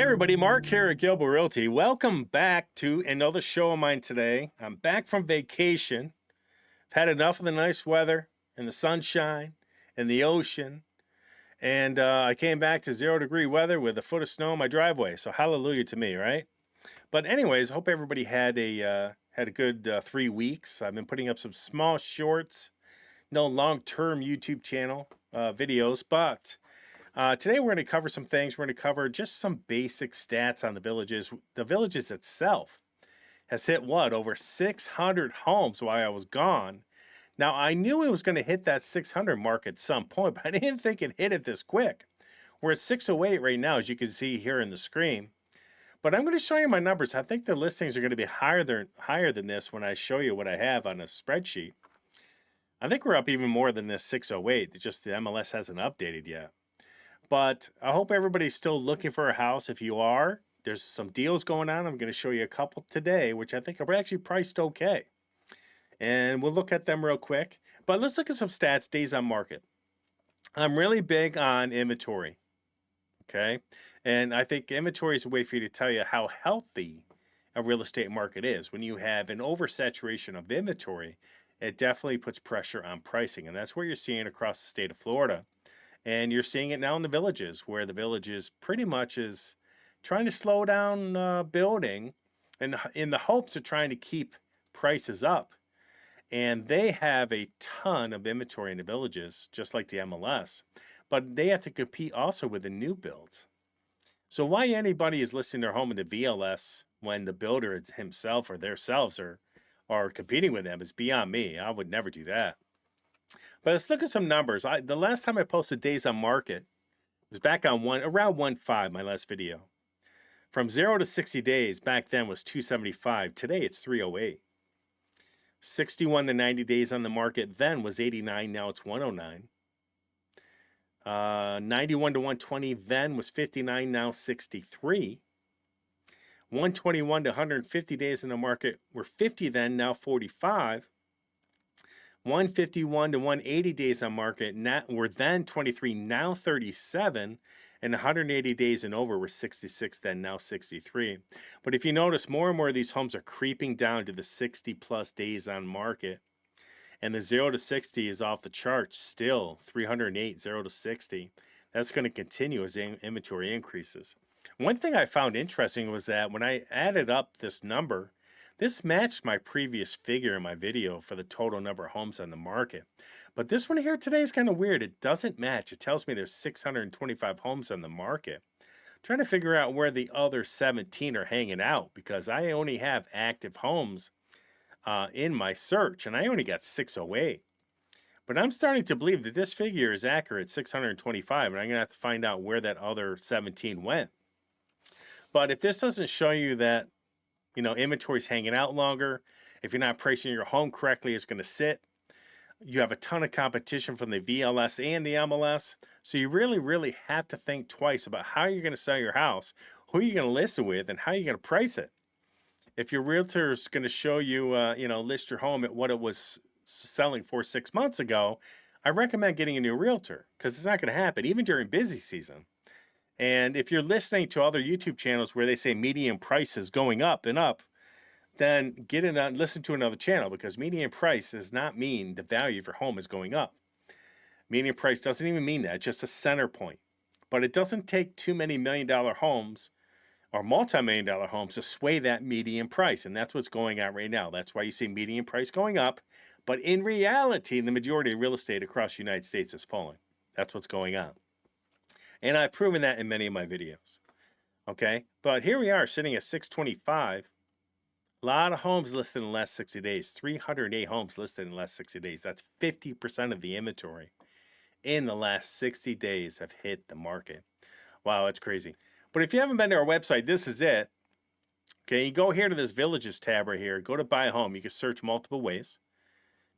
Everybody, Mark here at Gilbo Realty. Welcome back to another show of mine today. I'm back from vacation. I've had enough of the nice weather and the sunshine and the ocean. And I came back to 0-degree weather with a foot of snow in my driveway. So hallelujah to me, right? But anyways, hope everybody had a good 3 weeks. I've been putting up some small shorts, no long-term YouTube channel videos, but today we're going to cover some things. We're going to cover just some basic stats on the villages. The villages itself has hit what, over 600 homes while I was gone. Now I knew it was going to hit that 600 mark at some point, but I didn't think it hit it this quick. We're at 608 right now, as you can see here in the screen. But I'm going to show you my numbers. I think the listings are going to be higher than this when I show you what I have on a spreadsheet. I think we're up even more than this 608. It's just the MLS hasn't updated yet. But I hope everybody's still looking for a house. If you are, there's some deals going on. I'm going to show you a couple today, which I think are actually priced okay. And we'll look at them real quick. But let's look at some stats, days on market. I'm really big on inventory. Okay. And I think inventory is a way for you to tell you how healthy a real estate market is. When you have an oversaturation of inventory, it definitely puts pressure on pricing. And that's what you're seeing across the state of Florida. And you're seeing it now in the villages, where the villages pretty much is trying to slow down building and in the hopes of trying to keep prices up. And they have a ton of inventory in the villages, just like the MLS, but they have to compete also with the new builds. So why anybody is listing their home in the VLS when the builder himself or themselves are competing with them is beyond me. I would never do that. But let's look at some numbers. The last time I posted days on market was back on around 1.5, my last video. From 0 to 60 days back then was 275. Today it's 308. 61 to 90 days on the market then was 89. Now it's 109. 91 to 120 then was 59. Now 63. 121 to 150 days in the market were 50 then. Now 45. 151 to 180 days on market were then 23, now 37, and 180 days and over were 66, then now 63. But if you notice, more and more of these homes are creeping down to the 60 plus days on market, and the 0 to 60 is off the charts still, 308, 0 to 60. That's going to continue as inventory increases. One thing I found interesting was that when I added up this number, this matched my previous figure in my video for the total number of homes on the market. But this one here today is kind of weird. It doesn't match. It tells me there's 625 homes on the market. I'm trying to figure out where the other 17 are hanging out, because I only have active homes in my search, and I only got 608. But I'm starting to believe that this figure is accurate, 625, and I'm going to have to find out where that other 17 went. But if this doesn't show you that, inventory's hanging out longer, if you're not pricing your home correctly, it's going to sit. You have a ton of competition from the VLS and the MLS. So you really, really have to think twice about how you're going to sell your house, who you're going to list it with, and how you're going to price it. If your realtor is going to show you, list your home at what it was selling for 6 months ago, I recommend getting a new realtor, because it's not going to happen, even during busy season. And if you're listening to other YouTube channels where they say median prices going up and up, then get in and listen to another channel, because median price does not mean the value of your home is going up. Median price doesn't even mean that. It's just a center point. But it doesn't take too many $1 million homes or multi-million-dollar homes to sway that median price. And that's what's going on right now. That's why you see median price going up. But in reality, the majority of real estate across the United States is falling. That's what's going on. And I've proven that in many of my videos. Okay, but here we are sitting at 625. A lot of homes listed in the last 60 days. 308 homes listed in the last 60 days. That's 50% of the inventory in the last 60 days have hit the market. Wow, that's crazy. But if you haven't been to our website, this is it. Okay, you go here to this Villages tab right here. Go to Buy a Home. You can search multiple ways.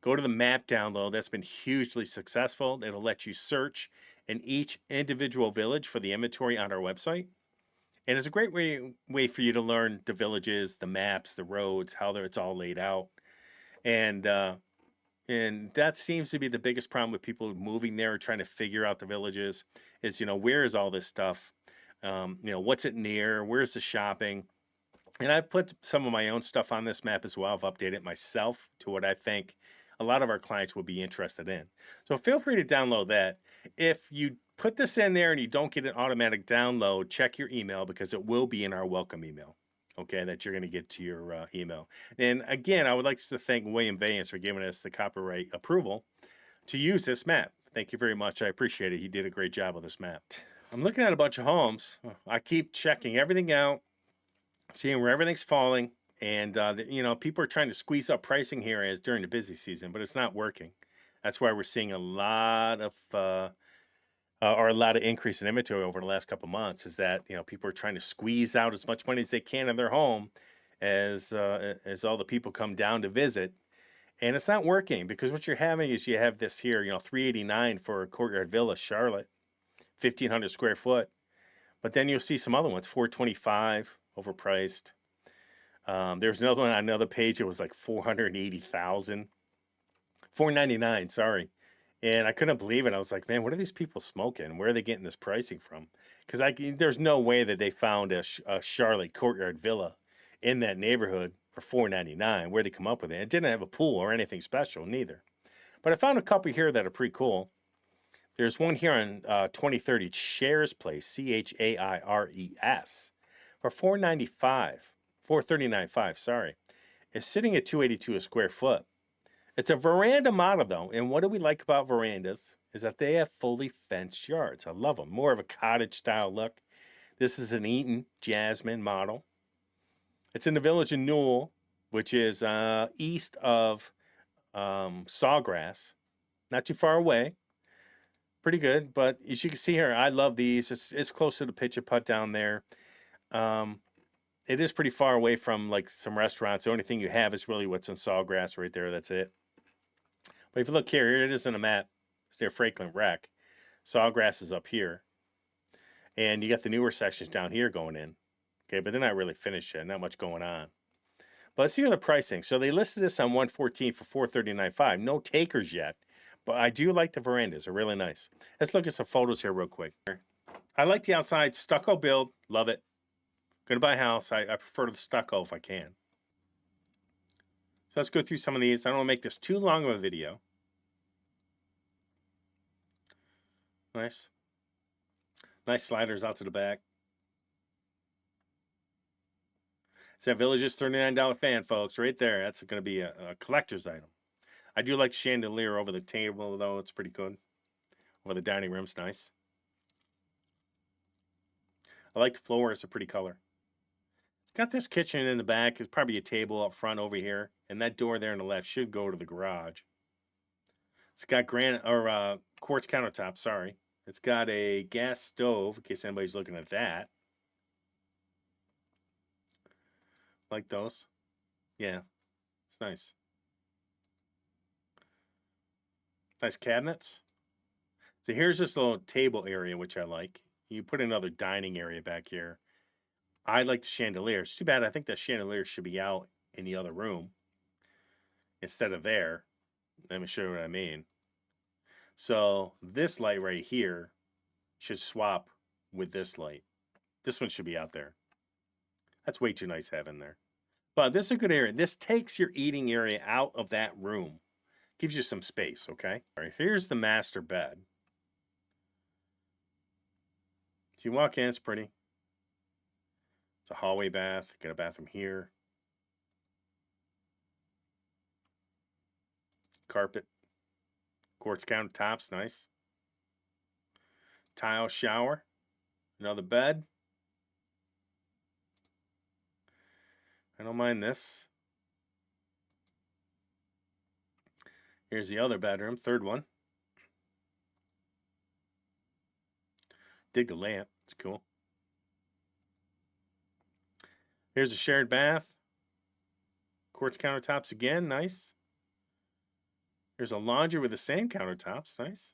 Go to the map download. That's been hugely successful. It'll let you search in each individual village for the inventory on our website. And it's a great way for you to learn the villages, the maps, the roads, how it's all laid out. And that seems to be the biggest problem with people moving there or trying to figure out the villages is, where is all this stuff? What's it near? Where's the shopping? And I've put some of my own stuff on this map as well. I've updated it myself to what I think a lot of our clients would be interested in. So feel free to download that. If you put this in there and you don't get an automatic download, check your email because it will be in our welcome email. Okay, that you're going to get to your email. And again, I would like to thank William Vance for giving us the copyright approval to use this map. Thank you very much. I appreciate it. He did a great job with this map. I'm looking at a bunch of homes. I keep checking everything out, seeing where everything's falling, and people are trying to squeeze up pricing here as during the busy season, but it's not working. That's why we're seeing a lot of increase in inventory over the last couple months. Is that people are trying to squeeze out as much money as they can in their home as all the people come down to visit, and it's not working because what you're having is you have this here, $389 for a courtyard villa, Charlotte, 1,500 square foot. But then you'll see some other ones, $425, overpriced. There's another one on another page. It was like $480,000, $499, sorry. And I couldn't believe it. I was like, man, what are these people smoking? Where are they getting this pricing from? Because there's no way that they found a Charlotte courtyard villa in that neighborhood for $499. Where'd they come up with it? It didn't have a pool or anything special, neither. But I found a couple here that are pretty cool. There's one here on 2030 Shares Place, Chaires, for $439.5, sorry. It's sitting at $282 a square foot. It's a veranda model, though, and what do we like about verandas is that they have fully fenced yards. I love them. More of a cottage-style look. This is an Eaton Jasmine model. It's in the village of Newell, which is east of Sawgrass, not too far away. Pretty good, but as you can see here, I love these. It's close to the pitch and putt down there. It is pretty far away from like some restaurants. The only thing you have is really what's in Sawgrass right there. That's it. But if you look here it is on a map. It's near Franklin Rec. Sawgrass is up here. And you got the newer sections down here going in. Okay, but they're not really finished yet. Not much going on. But let's see the pricing. So they listed this on 114 for $439.5. No takers yet. But I do like the verandas. They're really nice. Let's look at some photos here real quick. I like the outside stucco build. Love it. Going to buy a house. I prefer the stucco if I can. So let's go through some of these. I don't want to make this too long of a video. Nice. Nice sliders out to the back. It's that Village's $39 fan, folks. Right there. That's going to be a collector's item. I do like chandelier over the table, though. It's pretty good. Over the dining room's nice. I like the floor. It's a pretty color. It's got this kitchen in the back. It's probably a table up front over here. And that door there on the left should go to the garage. It's got granite or quartz countertop, sorry. It's got a gas stove, in case anybody's looking at that. Like those. Yeah, it's nice. Nice cabinets. So here's this little table area, which I like. You put another dining area back here. I like the chandelier. It's too bad. I think that chandelier should be out in the other room instead of there. Let me show you what I mean. So this light right here should swap with this light. This one should be out there. That's way too nice having there. But this is a good area. This takes your eating area out of that room. Gives you some space, okay? All right, here's the master bed. If you walk in, it's pretty. It's a hallway bath. Got a bathroom here. Carpet. Quartz countertops, nice. Tile shower. Another bed. I don't mind this. Here's the other bedroom, third one. Dig the lamp, it's cool. Here's a shared bath. Quartz countertops again, nice. There's a laundry with the same countertops, nice.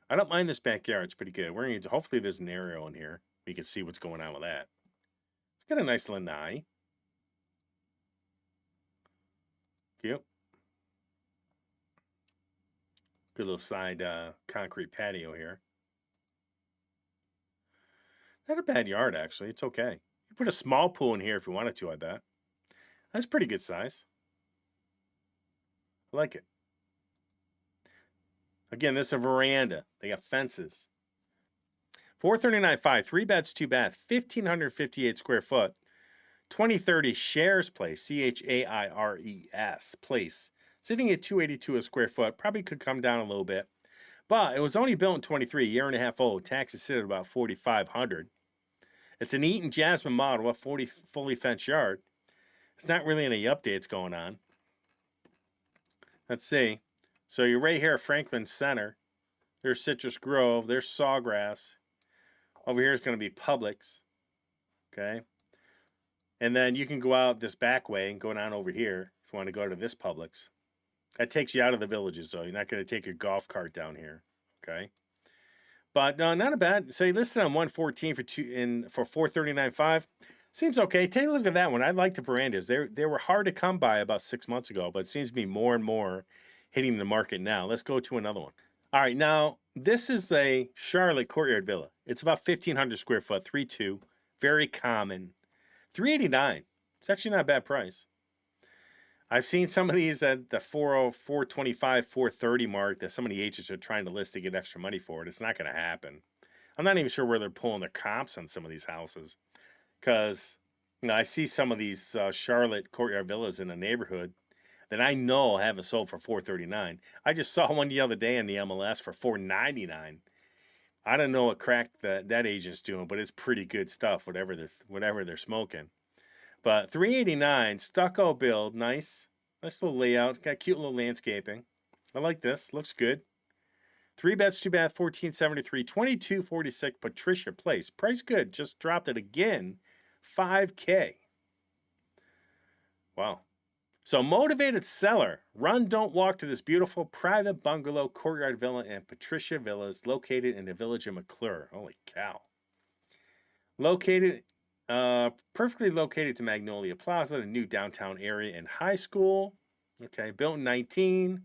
I don't mind this backyard, it's pretty good. We're going to, hopefully there's an aerial in here. We can see what's going on with that. It's got a nice lanai. Cute. Good little side concrete patio here. Not a bad yard, actually. It's okay. You put a small pool in here if you wanted to, I bet. That's pretty good size. I like it. Again, this is a veranda. They got fences. 439.5, 3 beds, 2 bath, 1,558 square foot. 2030 Shares Place, Chaires Place. Sitting at 282 a square foot. Probably could come down a little bit. But it was only built in 23, year and a half old. Taxes sit at about 4,500. It's an Eaton Jasmine model, a fully fenced yard. There's not really any updates going on. Let's see. So you're right here at Franklin Center. There's Citrus Grove. There's Sawgrass. Over here is going to be Publix. Okay. And then you can go out this back way and go down over here if you want to go to this Publix. That takes you out of the villages, though. You're not going to take your golf cart down here. Okay. But no, not a bad. So you listed on 114 for 439.5. Seems okay. Take a look at that one. I like the verandas. They were hard to come by about 6 months ago, but it seems to be more and more hitting the market now. Let's go to another one. All right, now this is a Charlotte courtyard villa. It's about 1,500 square foot, 3.2, very common. 389. It's actually not a bad price. I've seen some of these at the 425, 430 mark that some of the agents are trying to list to get extra money for it. It's not going to happen. I'm not even sure where they're pulling their comps on some of these houses, because I see some of these Charlotte courtyard villas in the neighborhood that I know haven't sold for 439. I just saw one the other day in the MLS for 499. I don't know what crack that agent's doing, but it's pretty good stuff, whatever they're smoking. But 389 stucco build, nice little layout. It's got cute little landscaping. I like this. Looks good. 3 beds, 2 bath, 1473, 2246 Patricia Place. Price good. Just dropped it again. $5K. Wow. So motivated seller. Run, don't walk to this beautiful private bungalow courtyard villa in Patricia Villas located in the village of McClure. Holy cow. Perfectly located to Magnolia Plaza, the new downtown area and high school. Okay, built in 19.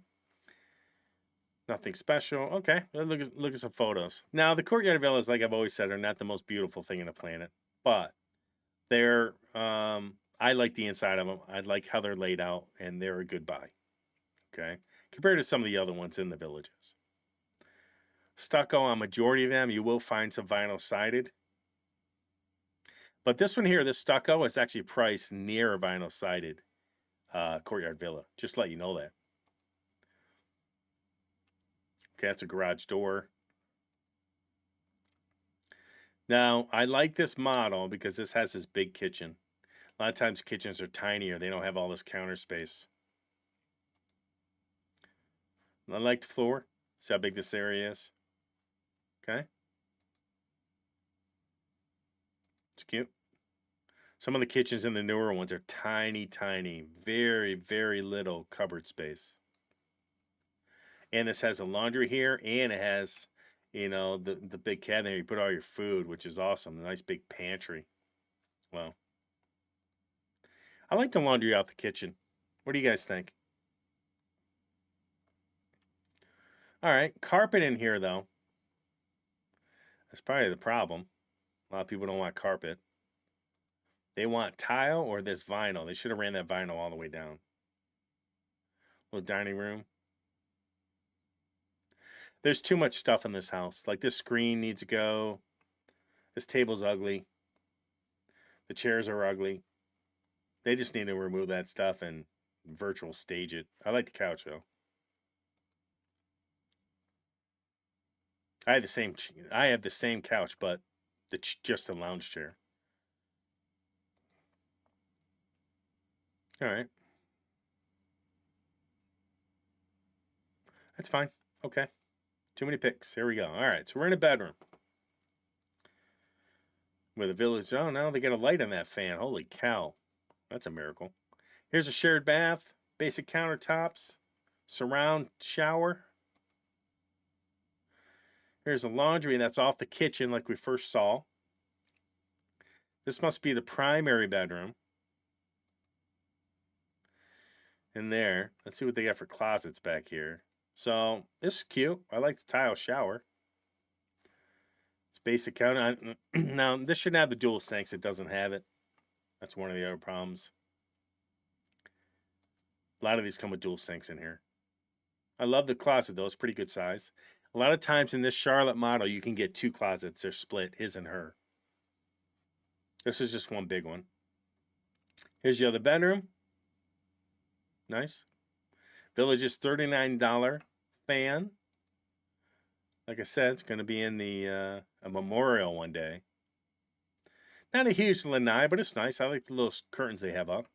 Nothing special. Okay, look at some photos. Now, the courtyard villas, like I've always said, are not the most beautiful thing on the planet, but they're, I like the inside of them. I like how they're laid out, and they're a good buy. Okay, compared to some of the other ones in the villages. Stucco on majority of them. You will find some vinyl sided. But this one here, this stucco, is actually priced near a vinyl sided courtyard villa. Just to let you know that. Okay, that's a garage door. Now, I like this model because this has this big kitchen. A lot of times kitchens are tinier. They don't have all this counter space. I like the floor. See how big this area is? Okay. It's cute. Some of the kitchens in the newer ones are tiny, tiny. Very, very little cupboard space. And this has a laundry here, and it has, the big cabinet you put all your food, which is awesome. A nice big pantry. Well, I like the laundry out the kitchen. What do you guys think? All right, carpet in here, though. That's probably the problem. A lot of people don't want carpet. They want tile or this vinyl. They should have ran that vinyl all the way down. Little dining room. There's too much stuff in this house. Like this screen needs to go. This table's ugly. The chairs are ugly. They just need to remove that stuff and virtual stage it. I like the couch though. I have the same couch, but just a lounge chair. All right. That's fine. Okay. Too many picks. Here we go. All right. So we're in a bedroom. With a village. Oh, no, they got a light on that fan. Holy cow. That's a miracle. Here's a shared bath. Basic countertops. Surround shower. Here's a laundry that's off the kitchen like we first saw. This must be the primary bedroom. In there. Let's see what they got for closets back here. So this is cute. I like the tile shower. It's basic count. Now this shouldn't have the dual sinks. It doesn't have it. That's one of the other problems. A lot of these come with dual sinks in here. I love the closet though. It's pretty good size. A lot of times in this Charlotte model, you can get 2 closets. They're split, his and her. This is just one big one. Here's the other bedroom. Nice. Village's $39 fan. Like I said, it's going to be in the a memorial one day. Not a huge lanai, but it's nice. I like the little curtains they have up.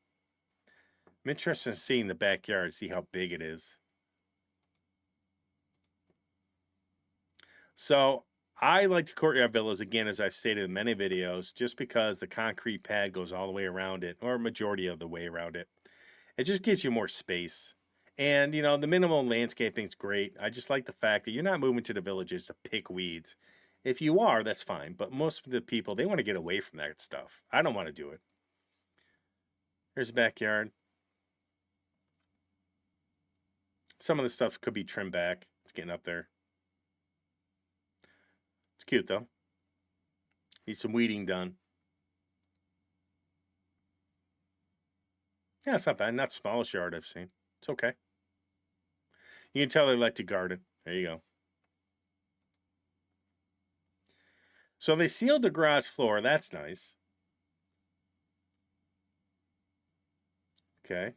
I'm interested in seeing the backyard, see how big it is. So I like the courtyard villas, again, as I've stated in many videos, just because the concrete pad goes all the way around it, or a majority of the way around it. It just gives you more space. And, you know, the minimal landscaping is great. I just like the fact that you're not moving to the villages to pick weeds. If you are, that's fine. But most of the people, they want to get away from that stuff. I don't want to do it. Here's the backyard. Some of the stuff could be trimmed back. It's getting up there. It's cute, though. Needs some weeding done. Yeah, it's not bad. Not the smallest yard I've seen. It's okay. You can tell they like to garden. There you go. So they sealed the garage floor. That's nice. Okay.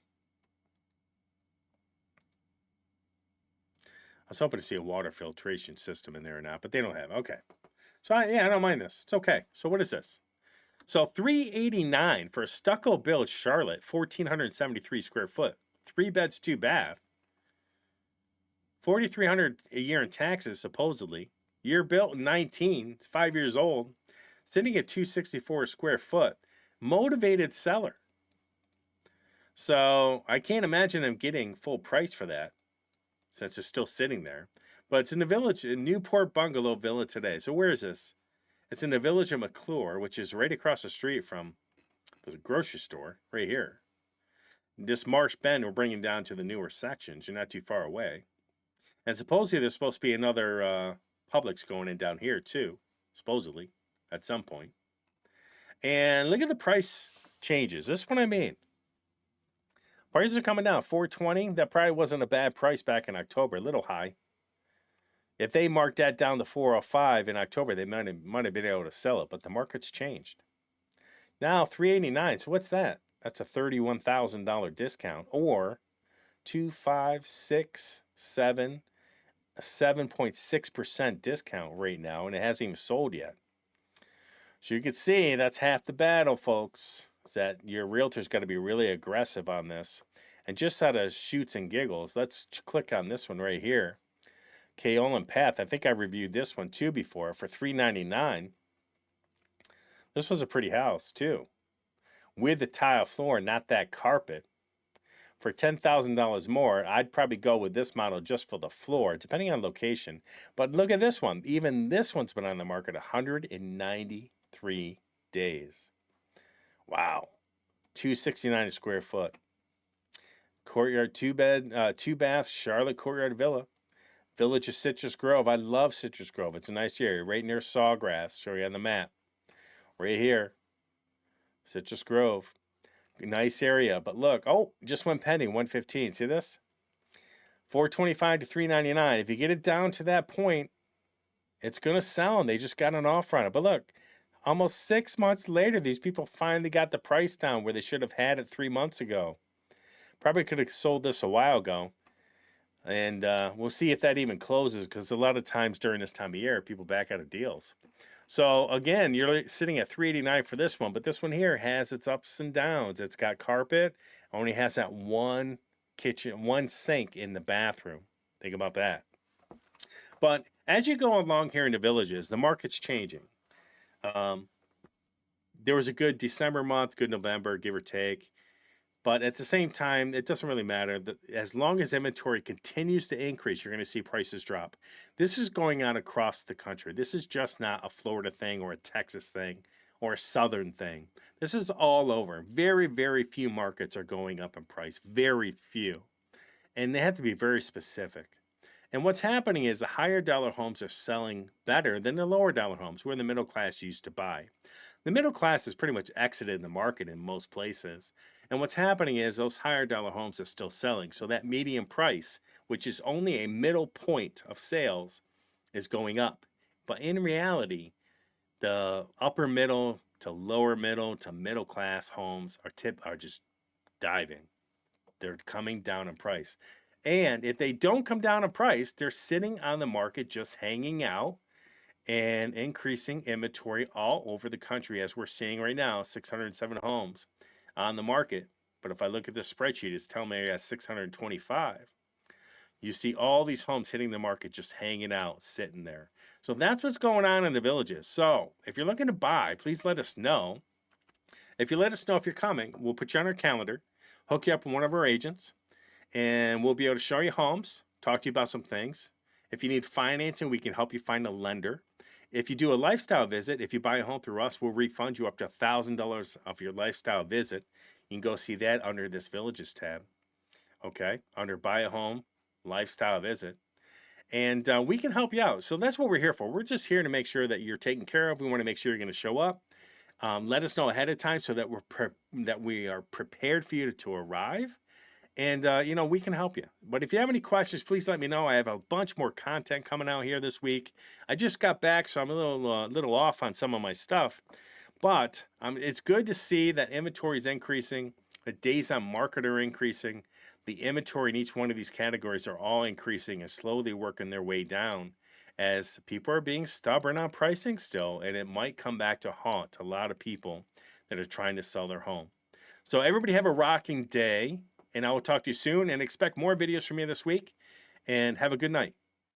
I was hoping to see a water filtration system in there or not, but they don't have. Okay. So I don't mind this. It's okay. So what is this? So $389 for a stucco built Charlotte, 1,473 square foot, 3 beds, 2 bath, $4,300 a year in taxes supposedly. Year built 19, it's 5 years old, sitting at 264 square foot. Motivated seller. So I can't imagine them getting full price for that, since it's still sitting there. But it's in the village, in Newport Bungalow Villa today. So where is this? It's in the village of McClure, which is right across the street from the grocery store, right here. This Marsh Bend we're bringing down to the newer sections. You're not too far away. And supposedly there's supposed to be another Publix going in down here too, supposedly, at some point. And look at the price changes. This is what I mean. Prices are coming down. $420. That probably wasn't a bad price back in October. A little high. If they marked that down to $405 in October, they might have been able to sell it. But the market's changed. Now $389. So what's that? That's a $31,000 discount, or 2, 5, 6, 7, a 7.6% discount right now, and it hasn't even sold yet. So you can see that's half the battle, folks. Is that your realtor's got to be really aggressive on this. And just out of shoots and giggles, let's click on this one right here. Kaolin Path. I think I reviewed this one too before for $399. This was a pretty house too, with the tile floor, not that carpet. For $10,000 more, I'd probably go with this model just for the floor, depending on location. But look at this one. Even this one's been on the market 193 days. Wow. $269 a square foot. Courtyard, 2 bath, Charlotte Courtyard Villa. Village of Citrus Grove. I love Citrus Grove. It's a nice area, right near Sawgrass. Show you on the map. Right here. Citrus Grove. Nice area. But look, just went pending, 115. See this? $425 to $399. If you get it down to that point, it's going to sell, and they just got an offer on it. But look, almost 6 months later, these people finally got the price down where they should have had it 3 months ago. Probably could have sold this a while ago. And we'll see if that even closes, because a lot of times during this time of year, people back out of deals. So again, you're sitting at $389 for this one, but this one here has its ups and downs. It's got carpet, only has that one sink in the bathroom. Think about that. But as you go along here in the villages, the market's changing. There was a good December month, good November, give or take. But at the same time, it doesn't really matter. As long as inventory continues to increase, you're going to see prices drop. This is going on across the country. This is just not a Florida thing or a Texas thing or a Southern thing. This is all over. Very, very few markets are going up in price. Very few. And they have to be very specific. And what's happening is the higher dollar homes are selling better than the lower dollar homes where the middle class used to buy. The middle class has pretty much exited the market in most places. And what's happening is those higher dollar homes are still selling. So that median price, which is only a middle point of sales, is going up. But in reality, the upper middle to middle class homes are just diving. They're coming down in price. And if they don't come down in price, they're sitting on the market just hanging out and increasing inventory all over the country, as we're seeing right now, 607 homes on the market. But if I look at this spreadsheet, it's telling me I got 625. You see all these homes hitting the market just hanging out, sitting there. So that's what's going on in the villages. So if you're looking to buy, please let us know. If you let us know if you're coming, we'll put you on our calendar, hook you up with one of our agents, and we'll be able to show you homes, talk to you about some things. If you need financing, we can help you find a lender. If you do a lifestyle visit, if you buy a home through us, we'll refund you up to $1,000 of your lifestyle visit. You can go see that under this Villages tab, okay? Under Buy a Home, Lifestyle Visit. And we can help you out. So that's what we're here for. We're just here to make sure that you're taken care of. We want to make sure you're going to show up. Let us know ahead of time so that we are prepared for you to arrive. And, we can help you. But if you have any questions, please let me know. I have a bunch more content coming out here this week. I just got back, so I'm a little off on some of my stuff. But it's good to see that inventory is increasing. The days on market are increasing. The inventory in each one of these categories are all increasing and slowly working their way down as people are being stubborn on pricing still. And it might come back to haunt a lot of people that are trying to sell their home. So everybody have a rocking day. And I will talk to you soon and expect more videos from me this week. And have a good night.